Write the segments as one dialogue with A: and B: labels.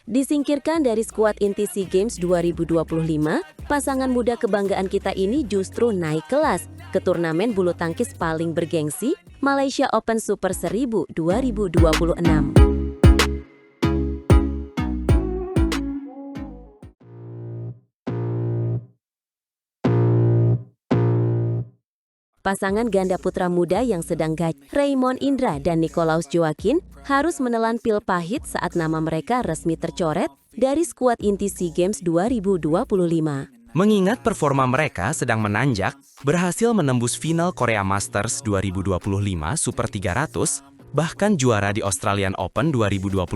A: Disingkirkan dari skuad inti SEA Games 2025, pasangan muda kebanggaan kita ini justru naik kelas ke turnamen bulu tangkis paling bergengsi, Malaysia Open Super 1000 2026. Pasangan ganda putra muda yang sedang gaj, Raymond Indra dan Nicolaus Joaquin, harus menelan pil pahit saat nama mereka resmi tercoret dari skuad inti SEA Games 2025.
B: Mengingat performa mereka sedang menanjak, berhasil menembus final Korea Masters 2025 Super 300, bahkan juara di Australian Open 2025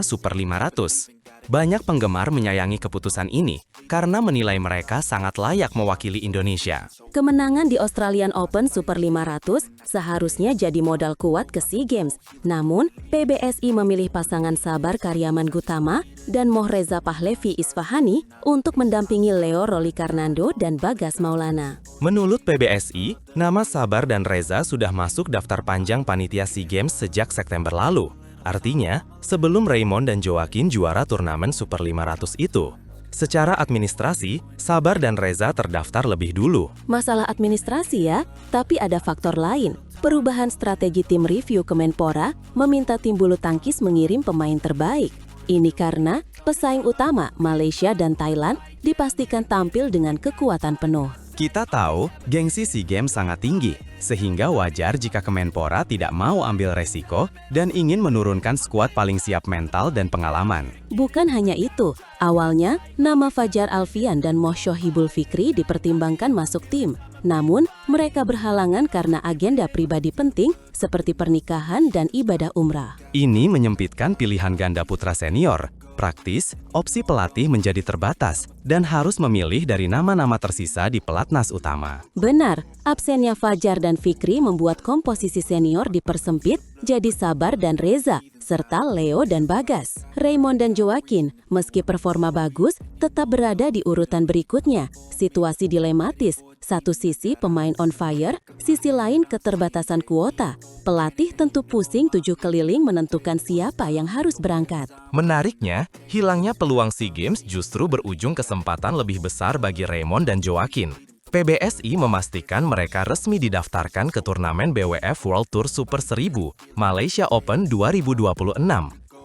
B: Super 500. Banyak penggemar menyayangi keputusan ini karena menilai mereka sangat layak mewakili Indonesia.
A: Kemenangan di Australian Open Super 500 seharusnya jadi modal kuat ke SEA Games. Namun, PBSI memilih pasangan Sabar Karyaman Gutama dan Mohreza Pahlevi Isfahani untuk mendampingi Leo Rolikarnando dan Bagas Maulana.
B: Menurut PBSI, nama Sabar dan Reza sudah masuk daftar panjang panitia SEA Games sejak September lalu. Artinya, sebelum Raymond dan Joaquin juara turnamen Super 500 itu. Secara administrasi, Sabar dan Reza terdaftar lebih dulu.
A: Masalah administrasi ya, tapi ada faktor lain. Perubahan strategi tim review Kemenpora meminta tim bulu tangkis mengirim pemain terbaik. Ini karena pesaing utama Malaysia dan Thailand dipastikan tampil dengan kekuatan penuh.
B: Kita tahu, gengsi SEA Games sangat tinggi, sehingga wajar jika Kemenpora tidak mau ambil resiko dan ingin menurunkan skuad paling siap mental dan pengalaman.
A: Bukan hanya itu, awalnya nama Fajar Alfian dan Mohsyohibul Fikri dipertimbangkan masuk tim. Namun, mereka berhalangan karena agenda pribadi penting seperti pernikahan dan ibadah umrah.
B: Ini menyempitkan pilihan ganda putra senior. Praktis, opsi pelatih menjadi terbatas dan harus memilih dari nama-nama tersisa di pelatnas utama.
A: Benar, absennya Fajar dan Fikri membuat komposisi senior dipersempit jadi Sabar dan Reza, serta Leo dan Bagas. Raymond dan Joaquin, meski performa bagus, tetap berada di urutan berikutnya. Situasi dilematis, satu sisi pemain on fire, sisi lain keterbatasan kuota. Pelatih tentu pusing 7 keliling menentukan siapa yang harus berangkat.
B: Menariknya, hilangnya peluang SEA Games justru berujung kesempatan lebih besar bagi Raymond dan Joaquin. PBSI memastikan mereka resmi didaftarkan ke turnamen BWF World Tour Super 1000 Malaysia Open 2026.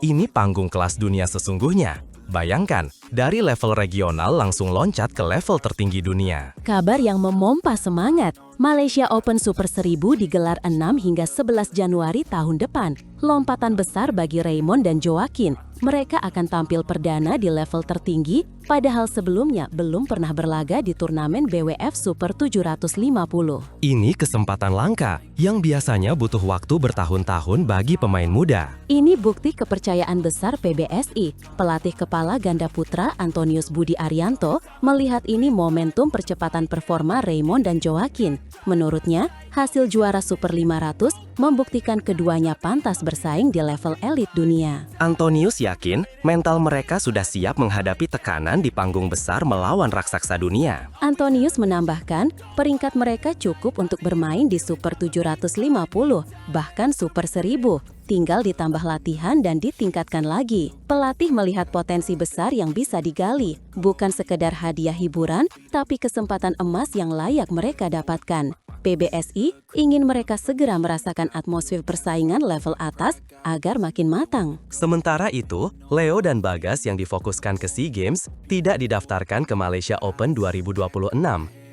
B: Ini panggung kelas dunia sesungguhnya. Bayangkan, dari level regional langsung loncat ke level tertinggi dunia.
A: Kabar yang memompa semangat, Malaysia Open Super 1000 digelar 6 hingga 11 Januari tahun depan. Lompatan besar bagi Raymond dan Joaquin. Mereka akan tampil perdana di level tertinggi, padahal sebelumnya belum pernah berlaga di turnamen BWF Super 750.
B: Ini kesempatan langka yang biasanya butuh waktu bertahun-tahun bagi pemain muda.
A: Ini bukti kepercayaan besar PBSI. Pelatih kepala ganda putra Antonius Budi Arianto melihat ini momentum percepatan performa Raymond dan Joaquin. Menurutnya, hasil juara Super 500 membuktikan keduanya pantas bersaing di level elit dunia.
B: Antonius yakin mental mereka sudah siap menghadapi tekanan di panggung besar melawan raksasa dunia.
A: Antonius menambahkan, peringkat mereka cukup untuk bermain di Super 750, bahkan Super 1000. Tinggal ditambah latihan dan ditingkatkan lagi. Pelatih melihat potensi besar yang bisa digali, bukan sekedar hadiah hiburan, tapi kesempatan emas yang layak mereka dapatkan. PBSI ingin mereka segera merasakan atmosfer persaingan level atas agar makin matang.
B: Sementara itu, Leo dan Bagas yang difokuskan ke SEA Games tidak didaftarkan ke Malaysia Open 2026.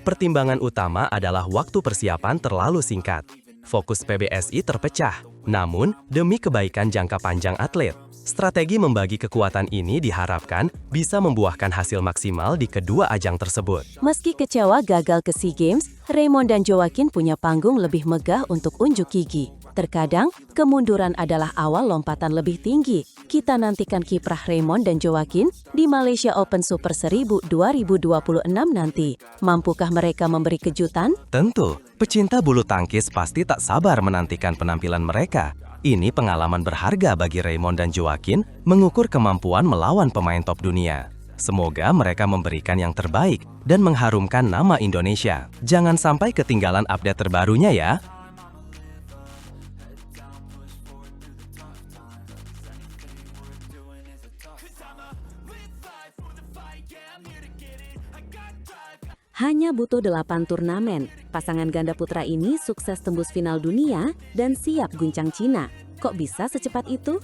B: Pertimbangan utama adalah waktu persiapan terlalu singkat. Fokus PBSI terpecah, namun demi kebaikan jangka panjang atlet. Strategi membagi kekuatan ini diharapkan bisa membuahkan hasil maksimal di kedua ajang tersebut.
A: Meski kecewa gagal ke SEA Games, Raymond dan Joaquin punya panggung lebih megah untuk unjuk gigi. Terkadang, kemunduran adalah awal lompatan lebih tinggi. Kita nantikan kiprah Raymond dan Joaquin di Malaysia Open Super 1000 2026 nanti. Mampukah mereka memberi kejutan?
B: Tentu, pecinta bulu tangkis pasti tak sabar menantikan penampilan mereka. Ini pengalaman berharga bagi Raymond dan Joaquin mengukur kemampuan melawan pemain top dunia. Semoga mereka memberikan yang terbaik dan mengharumkan nama Indonesia. Jangan sampai ketinggalan update terbarunya ya.
A: Hanya butuh 8 turnamen, pasangan ganda putra ini sukses tembus final dunia dan siap guncang Cina. Kok bisa secepat itu?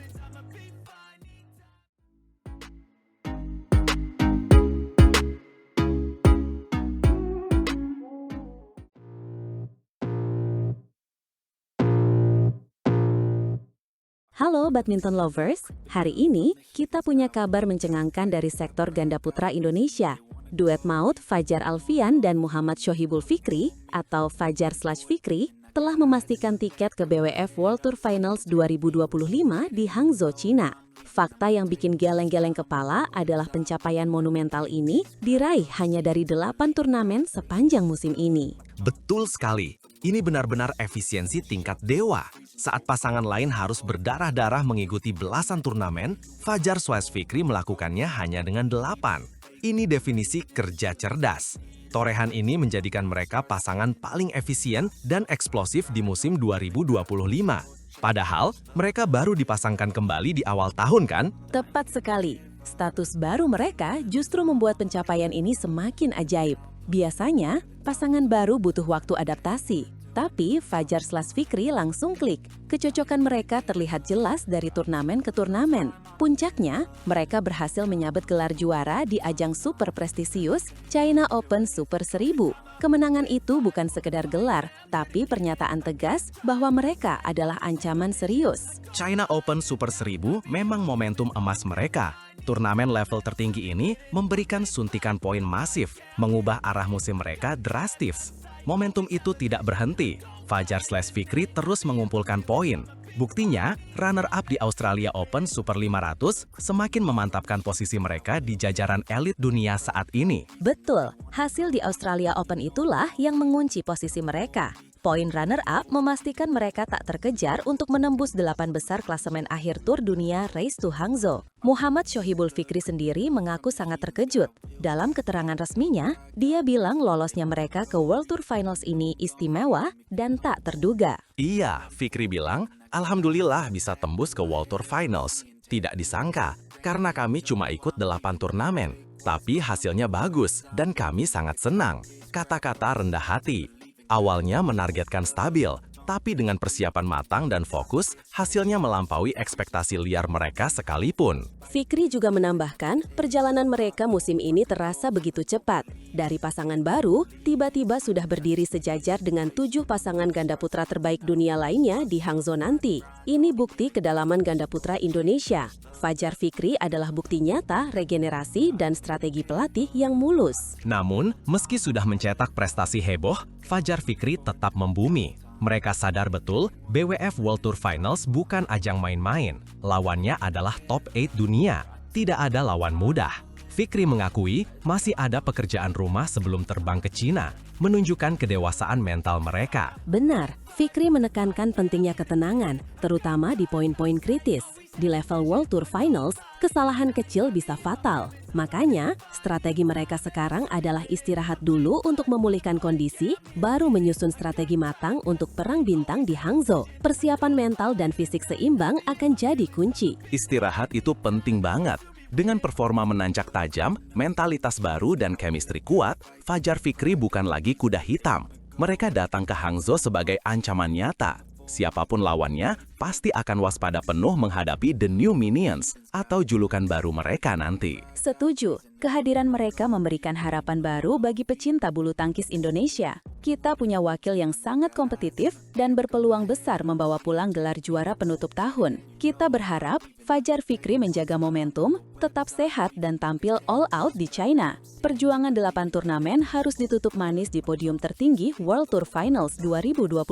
A: Halo badminton lovers, hari ini kita punya kabar mencengangkan dari sektor ganda putra Indonesia. Duet maut Fajar Alfian dan Muhammad Shohibul Fikri atau Fajar/Fikri telah memastikan tiket ke BWF World Tour Finals 2025 di Hangzhou, Cina. Fakta yang bikin geleng-geleng kepala adalah pencapaian monumental ini diraih hanya dari 8 turnamen sepanjang musim ini.
C: Betul sekali. Ini benar-benar efisiensi tingkat dewa. Saat pasangan lain harus berdarah-darah mengikuti belasan turnamen, Fajar/Fikri melakukannya hanya dengan 8. Ini definisi kerja cerdas. Torehan ini menjadikan mereka pasangan paling efisien dan eksplosif di musim 2025. Padahal, mereka baru dipasangkan kembali di awal tahun kan?
A: Tepat sekali. Status baru mereka justru membuat pencapaian ini semakin ajaib. Biasanya, pasangan baru butuh waktu adaptasi. Tapi Fajar/Fikri langsung klik. Kecocokan mereka terlihat jelas dari turnamen ke turnamen. Puncaknya, mereka berhasil menyabet gelar juara di ajang super prestisius China Open Super 1000. Kemenangan itu bukan sekedar gelar, tapi pernyataan tegas bahwa mereka adalah ancaman serius.
C: China Open Super 1000 memang momentum emas mereka. Turnamen level tertinggi ini memberikan suntikan poin masif, mengubah arah musim mereka drastis. Momentum itu tidak berhenti. Fajar/Fikri terus mengumpulkan poin. Buktinya, runner-up di Australia Open Super 500 semakin memantapkan posisi mereka di jajaran elit dunia saat ini.
A: Betul, hasil di Australia Open itulah yang mengunci posisi mereka. Poin runner-up memastikan mereka tak terkejar untuk menembus 8 besar klasemen akhir Tour Dunia Race to Hangzhou. Muhammad Shohibul Fikri sendiri mengaku sangat terkejut. Dalam keterangan resminya, dia bilang lolosnya mereka ke World Tour Finals ini istimewa dan tak terduga.
C: Iya, Fikri bilang, alhamdulillah bisa tembus ke World Tour Finals. Tidak disangka, karena kami cuma ikut 8 turnamen. Tapi hasilnya bagus dan kami sangat senang. Kata-kata rendah hati. Awalnya menargetkan stabil, tapi dengan persiapan matang dan fokus, hasilnya melampaui ekspektasi liar mereka sekalipun.
A: Fikri juga menambahkan, perjalanan mereka musim ini terasa begitu cepat. Dari pasangan baru, tiba-tiba sudah berdiri sejajar dengan 7 pasangan ganda putra terbaik dunia lainnya di Hangzhou nanti. Ini bukti kedalaman ganda putra Indonesia. Fajar Fikri adalah bukti nyata regenerasi dan strategi pelatih yang mulus.
C: Namun, meski sudah mencetak prestasi heboh, Fajar Fikri tetap membumi. Mereka sadar betul, BWF World Tour Finals bukan ajang main-main. Lawannya adalah top 8 dunia. Tidak ada lawan mudah. Fikri mengakui masih ada pekerjaan rumah sebelum terbang ke Cina, menunjukkan kedewasaan mental mereka.
A: Benar, Fikri menekankan pentingnya ketenangan, terutama di poin-poin kritis. Di level World Tour Finals, kesalahan kecil bisa fatal. Makanya, strategi mereka sekarang adalah istirahat dulu untuk memulihkan kondisi, baru menyusun strategi matang untuk perang bintang di Hangzhou. Persiapan mental dan fisik seimbang akan jadi kunci.
C: Istirahat itu penting banget. Dengan performa menanjak tajam, mentalitas baru dan chemistry kuat, Fajar Fikri bukan lagi kuda hitam. Mereka datang ke Hangzhou sebagai ancaman nyata. Siapapun lawannya, pasti akan waspada penuh menghadapi The New Minions atau julukan baru mereka nanti.
A: Setuju, kehadiran mereka memberikan harapan baru bagi pecinta bulu tangkis Indonesia. Kita punya wakil yang sangat kompetitif dan berpeluang besar membawa pulang gelar juara penutup tahun. Kita berharap Fajar Fikri menjaga momentum, tetap sehat dan tampil all out di China. Perjuangan 8 turnamen harus ditutup manis di podium tertinggi World Tour Finals 2025.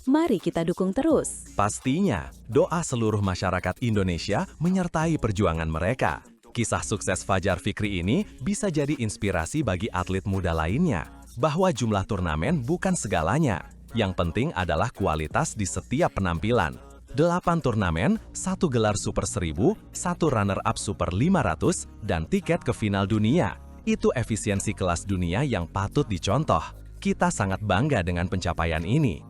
A: Mari kita dukung terus.
C: Pastinya, doa seluruh masyarakat Indonesia menyertai perjuangan mereka. Kisah sukses Fajar Fikri ini bisa jadi inspirasi bagi atlet muda lainnya, bahwa jumlah turnamen bukan segalanya. Yang penting adalah kualitas di setiap penampilan. 8 turnamen, 1 gelar Super 1000, 1 runner-up Super 500, dan tiket ke final dunia. Itu efisiensi kelas dunia yang patut dicontoh. Kita sangat bangga dengan pencapaian ini.